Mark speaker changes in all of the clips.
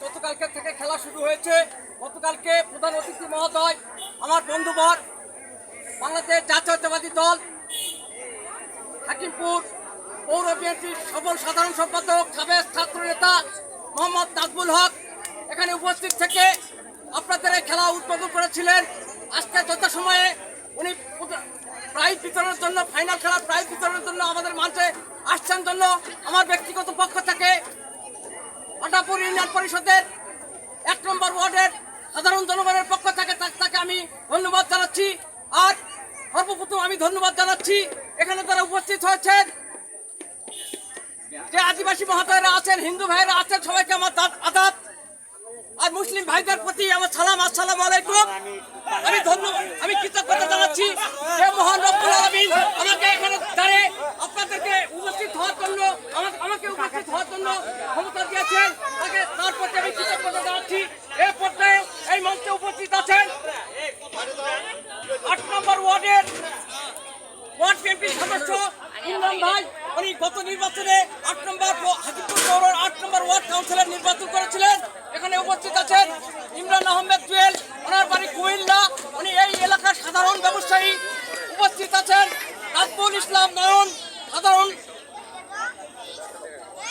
Speaker 1: গতকালকে থেকে খেলা শুরু হয়েছে। গতকালকে প্রধান অতিথি মহোদয় আমার বন্ধুবর বাংলাদেশ জাতীয়তাবাদী দল হাকিমপুর পৌর বিএনপির সফল সাধারণ সম্পাদক সাবেক ছাত্র নেতা মোহাম্মদ নাজমুল হক এখানে উপস্থিত থেকে আপনাদের এই খেলা উদ্বোধন করেছিলেন। আজকে যথাসময়ে উনি প্রাইজ বিতরণের জন্য, ফাইনাল খেলার প্রাইজ বিতরণের জন্য আমাদের মঞ্চে আসছেন জন্য আমার ব্যক্তিগত পক্ষ থেকে আটাপুর ইউনিয়ন পরিষদের 1 নম্বর ওয়ার্ডের সাধারণ জনগণের পক্ষ থেকে তাকে আমি ধন্যবাদ জানাচ্ছি। আর সর্বপ্রথম আমি ধন্যবাদ জানাচ্ছি এখানে যারা উপস্থিত হয়েছেন, যে আদিবাসী মহোদয়রা আছেন, হিন্দু ভাইয়েরা আছেন, সবাইকে আমার আদাব। আর মুসলিম ভাইদের প্রতি আমার সালাম, আসসালামু আলাইকুম। আমি কৃতজ্ঞতা জানাচ্ছি যে মহান রব্বুল আলামিন আমাকে এখানে দাঁড়িয়ে আপনাদেরকে উপস্থিত হওয়ার জন্য, আমাকে উপস্থিত হওয়ার জন্য ক্ষমতা দিয়েছেন, তার প্রতি আমি কৃতজ্ঞতা জানাচ্ছি। এই পর্যায়ে এই মঞ্চে উপস্থিত আছেন 8 নম্বর ওয়ার্ডের ওয়ার্ড বিএনপির সদস্য ইমরান ভাই। উনি গত নির্বাচনে 8 নম্বর হাকিমপুর পৌর 8 নম্বর ওয়ার্ড কাউন্সিলর নির্বাচন করেছিলেন। এখানে উপস্থিত আছেন ইমরান আহমেদ জুয়েল, ওনার বাড়ি কুমিল্লা, উনি এই এলাকার সাধারণ ব্যবসায়ী। উপস্থিত আছেন নাজমুল ইসলাম নয়ন,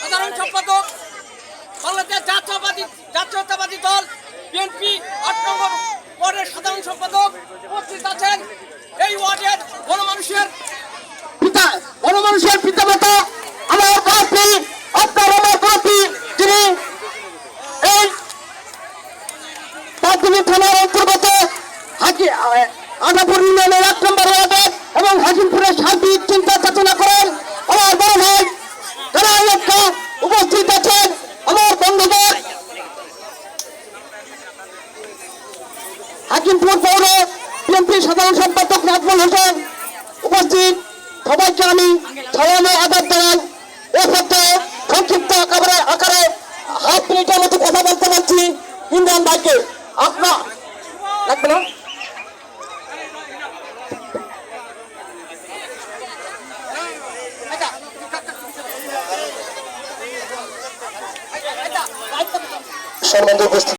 Speaker 1: সাধারণ সম্পাদক বাংলাদেশ জাতীয়তাবাদী দল বিএনপি 8 নম্বর ওয়ার্ডের সাধারণ সম্পাদক। উপস্থিত আছেন এই ওয়ার্ডের গণমানুষের পিতামাতা আমার প্রার্থী, আপনার আমার প্রার্থী, যিনি এই পাঁচদিনী থানার অন্তর্গত আটাপুর ইউনিয়নের 1 নম্বর ওয়ার্ডে এবং হাকিমপুরের সার্বিক চিন্তা চেতনা করেন আমার বড় ভাই যারা লক্ষ্য উপস্থিত আছেন আমার বন্ধুদের হাকিমপুর পৌর বিএনপির সাধারণ সম্পাদক নাজমুল হোসেন উপস্থিত। সবাইকে আমি সালাম ও আদাব জানাই। এ পর্যায়ে সংক্ষিপ্ত আকারে হাফ মিনিটের মতো কথা বলতে পারছি ইমরান ভাইকে। আপনার লাগবে না? সম্বন্ধে উপস্থিত